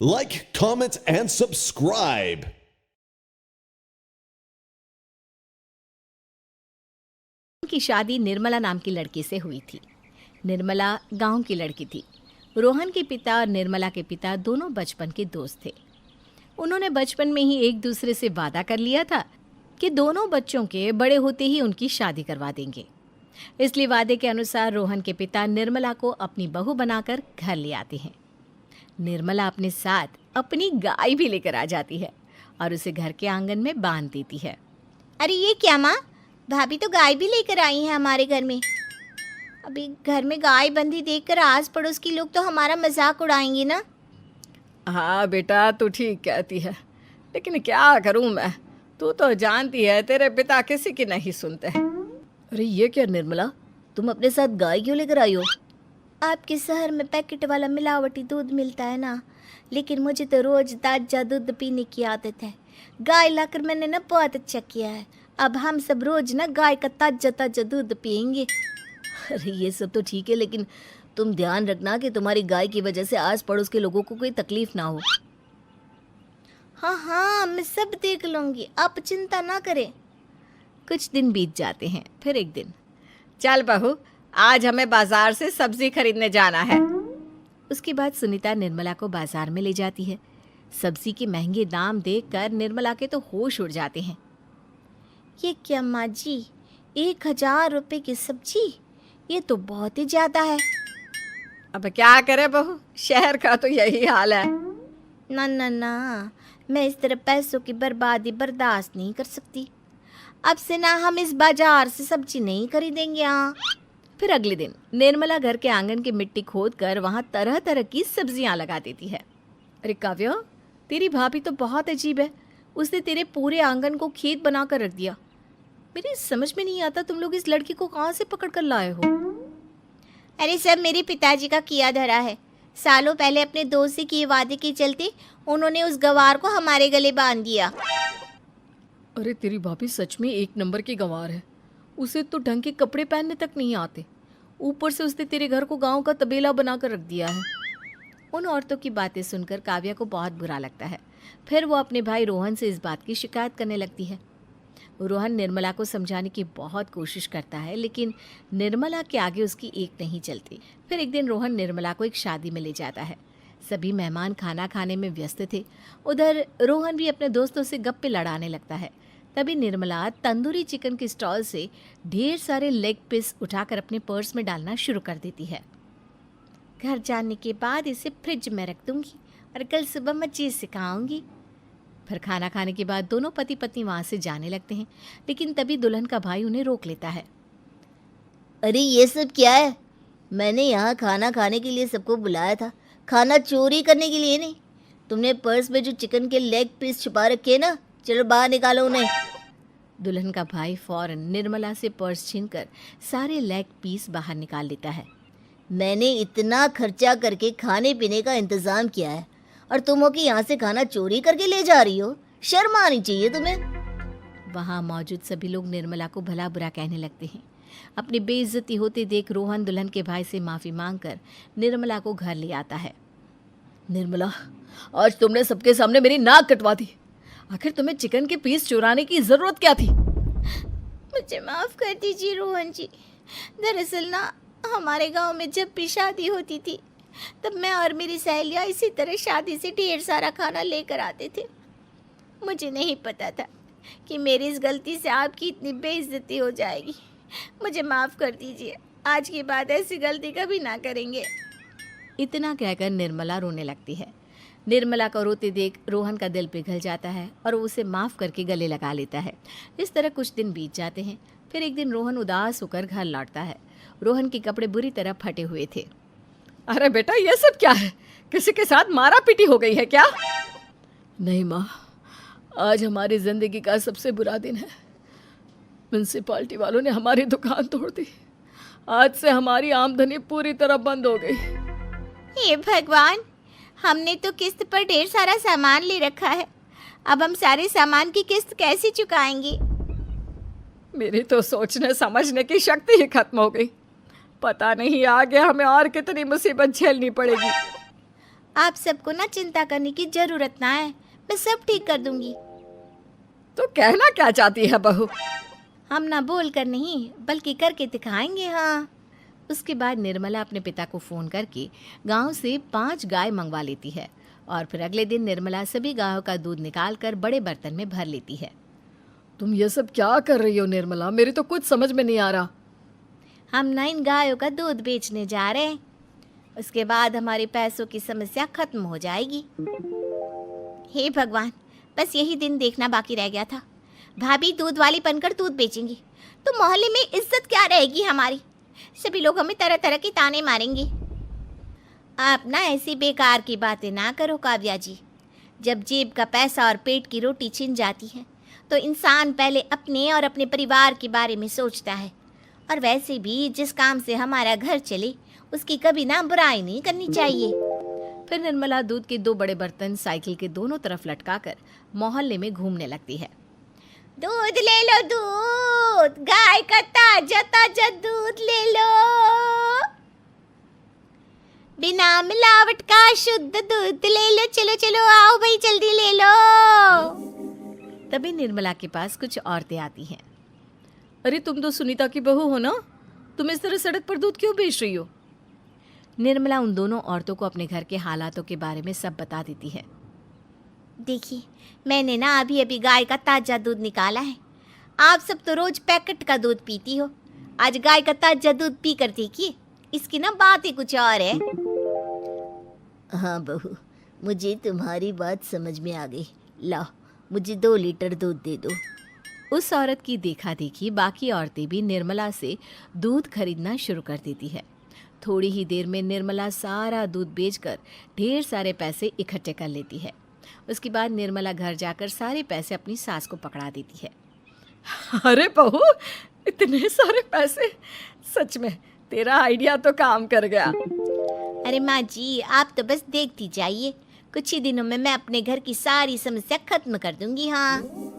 Like, comment, and subscribe. की शादी निर्मला नाम की लड़की से हुई थी। निर्मला गांव की लड़की थी। रोहन के पिता और निर्मला के पिता दोनों बचपन के दोस्त थे। उन्होंने बचपन में ही एक दूसरे से वादा कर लिया था कि दोनों बच्चों के बड़े होते ही उनकी शादी करवा देंगे। इसलिए वादे के अनुसार रोहन के पिता निर्मला को अपनी बहू बनाकर घर ले आते हैं। निर्मला अपने साथ अपनी गाय भी लेकर आ जाती है और उसे घर के आंगन में बांध देती है। अरे ये क्या माँ, भाभी तो गाय भी लेकर आई हैं हमारे घर में। अभी घर में गाय बंधी देखकर आस पड़ोस के लोग तो हमारा मजाक उड़ाएंगे ना। हाँ बेटा, तू ठीक कहती है, लेकिन क्या करूँ मैं। तू तो जानती है तेरे पिता किसी की नहीं सुनते। अरे ये क्या निर्मला, तुम अपने साथ गाय क्यों लेकर आई हो? आपके शहर में पैकेट वाला मिलावटी दूध मिलता है ना, लेकिन मुझे तो रोज ताजा दूध पीने की आदत है। गाय लाकर मैंने ना बहुत अच्छा किया है। अब हम सब रोज ना गाय का ताजा ताजा दूध पियेंगे। अरे ये सब तो ठीक है, लेकिन तुम ध्यान रखना कि तुम्हारी गाय की वजह से आस पड़ोस के लोगों को कोई तकलीफ ना हो। हाँ हाँ, मैं सब देख लूँगी, आप चिंता ना करें। कुछ दिन बीत जाते हैं। फिर एक दिन, चल बहू, आज हमें बाजार से सब्जी खरीदने जाना है। उसके बाद सुनीता निर्मला को बाजार में ले जाती है। सब्जी के महंगे दाम देखकर निर्मला के तो होश उड़ जाते हैं। ये क्या माँ जी, 1000 रुपये की सब्जी, ये तो बहुत ही ज़्यादा है। अब क्या करे बहू, शहर का तो यही हाल है। ना ना ना, मैं इस तरह पैसों की बर्बादी बर्दाश्त नहीं कर सकती। अब से ना हम इस बाजार से सब्जी नहीं खरीदेंगे। हाँ। फिर अगले दिन निर्मला घर के आंगन की मिट्टी खोद कर वहाँ तरह तरह की सब्जियाँ लगा देती है। अरे काव्या, तेरी भाभी तो बहुत अजीब है। उसने तेरे पूरे आंगन को खेत बना कर रख दिया। मेरी समझ में नहीं आता तुम लोग इस लड़की को कहाँ से पकड़ कर लाए हो। अरे सब मेरे पिताजी का किया धरा है। सालों पहले अपने दोस्त से किए वादे के चलते उन्होंने उस गवार को हमारे गले बांध दिया। अरे तेरी भाभी सच में एक नंबर की गंवार है। उसे तो ढंग के कपड़े पहनने तक नहीं आते, ऊपर से उसने तेरे घर को गांव का तबेला बनाकर रख दिया है। उन औरतों की बातें सुनकर काव्या को बहुत बुरा लगता है। फिर वो अपने भाई रोहन से इस बात की शिकायत करने लगती है। रोहन निर्मला को समझाने की बहुत कोशिश करता है, लेकिन निर्मला के आगे उसकी एक नहीं चलती। फिर एक दिन रोहन निर्मला को एक शादी में ले जाता है। सभी मेहमान खाना खाने में व्यस्त थे। उधर रोहन भी अपने दोस्तों से गप्पे लड़ाने लगता है। तभी निर्मला तंदूरी चिकन के स्टॉल से ढेर सारे लेग पीस उठाकर अपने पर्स में डालना शुरू कर देती है। घर जाने के बाद इसे फ्रिज में रख दूंगी और कल सुबह मैं चीज़ सिखाऊंगी। फिर खाना खाने के बाद दोनों पति पत्नी वहाँ से जाने लगते हैं, लेकिन तभी दुल्हन का भाई उन्हें रोक लेता है। अरे ये सब क्या है? मैंने यहाँ खाना खाने के लिए सबको बुलाया था, खाना चोरी करने के लिए नहीं। तुमने पर्स में जो चिकन के लेग पीस छुपा रखे ना, चलो बाहर निकालो उन्हें। दुल्हन का भाई फौरन निर्मला से पर्स छीनकर सारे लेग पीस बाहर निकाल लेता है। मैंने इतना खर्चा करके खाने पीने का इंतज़ाम किया है और तुम हो कि यहाँ से खाना चोरी करके ले जा रही हो? शर्म आनी चाहिए तुम्हें। वहाँ मौजूद सभी लोग निर्मला को भला बुरा कहने लगते हैं। अपनी बेइज्जती होते देख रोहन दुल्हन के भाई से माफ़ी मांगकर निर्मला को घर ले आता है। निर्मला, आज तुमने सबके सामने मेरी नाक कटवा दी। आखिर तुम्हें चिकन के पीस चुराने की ज़रूरत क्या थी? मुझे माफ़ कर दीजिए रोहन जी। दरअसल ना, हमारे गांव में जब भी शादी होती थी तब मैं और मेरी सहेलियाँ इसी तरह शादी से ढेर सारा खाना लेकर आते थे। मुझे नहीं पता था कि मेरी इस गलती से आपकी इतनी बेइज्जती हो जाएगी। मुझे माफ़ कर दीजिए, आज के बाद ऐसी गलती कभी ना करेंगे। इतना कहकर निर्मला रोने लगती है। निर्मला को रोते देख रोहन का दिल पिघल जाता है और उसे माफ़ करके गले लगा लेता है। इस तरह कुछ दिन बीत जाते हैं। फिर एक दिन रोहन उदास होकर घर लौटता है। रोहन के कपड़े बुरी तरह फटे हुए थे। अरे बेटा, ये सब क्या है? किसी के साथ मारा पीटी हो गई है क्या? नहीं माँ, आज हमारी ज़िंदगी का सबसे बुरा दिन है। म्यूनसिपालिटी वालों ने हमारी दुकान तोड़ दी। आज से हमारी आमदनी पूरी तरह बंद हो गई। हे भगवान, हमने तो किस्त पर ढेर सारा सामान ले रखा है। अब हम सारे सामान की किस्त कैसे चुकाएंगे? मेरी तो सोचने समझने की शक्ति ही खत्म हो गई। पता नहीं आगे हमें और कितनी मुसीबत झेलनी पड़ेगी। आप सबको ना चिंता करने की जरूरत ना है, मैं सब ठीक कर दूंगी। तो कहना क्या चाहती है बहू? हम ना बोल कर नहीं बल्कि करके दिखाएंगे। हाँ। उसके बाद निर्मला अपने पिता को फ़ोन करके गांव से 5 गाय मंगवा लेती है और फिर अगले दिन निर्मला सभी गायों का दूध निकाल कर बड़े बर्तन में भर लेती है। तुम ये सब क्या कर रही हो निर्मला? मेरी तो कुछ समझ में नहीं आ रहा। हम ना इन गायों का दूध बेचने जा रहे हैं, उसके बाद हमारे पैसों की समस्या खत्म हो जाएगी। हे भगवान, बस यही दिन देखना बाकी रह गया था। भाभी दूध वाली बनकर दूध बेचेंगी तो मोहल्ले में इज्जत क्या रहेगी हमारी? सभी लोग हमें तरह तरह के ताने मारेंगे। आप ना ऐसी बेकार की बातें ना करो काव्या जी। जब जेब का पैसा और पेट की रोटी छिन जाती है तो इंसान पहले अपने और अपने परिवार के बारे में सोचता है। और वैसे भी जिस काम से हमारा घर चले उसकी कभी ना बुराई नहीं करनी चाहिए। फिर निर्मला दूध के 2 बड़े बर्तन साइकिल के दोनों तरफ लटकाकर मोहल्ले में घूमने लगती है। दूध ले लो, दूध, गाय का ताजा ताजा दूध ले लो, बिना मिलावट का शुद्ध दूध ले लो। चलो चलो आओ भाई, जल्दी ले लो। तभी निर्मला के पास कुछ औरतें आती हैं। अरे तुम तो सुनीता की बहू हो ना, तुम इस तरह सड़क पर दूध क्यों बेच रही हो? निर्मला उन दोनों औरतों को अपने घर के हालातों के बारे में सब बता देती है। देखिए, मैंने ना अभी अभी गाय का ताजा दूध निकाला है। आप सब तो रोज पैकेट का दूध पीती हो, आज गाय का ताजा दूध पी कर देखिए, इसकी ना बात ही कुछ और है। हाँ बहू, मुझे तुम्हारी बात समझ में आ गई। लाओ, मुझे 2 लीटर दूध दे दो। उस औरत की देखा देखी बाकी औरतें भी निर्मला से दूध खरीदना शुरू कर देती है। थोड़ी ही देर में निर्मला सारा दूध बेचकर ढेर सारे पैसे इकट्ठे कर लेती है। उसके बाद निर्मला घर जाकर सारे पैसे अपनी सास को पकड़ा देती है। अरे बहू, इतने सारे पैसे! सच में तेरा आइडिया तो काम कर गया। अरे माँ जी, आप तो बस देखती जाइए, कुछ ही दिनों में मैं अपने घर की सारी समस्या खत्म कर दूंगी। हाँ।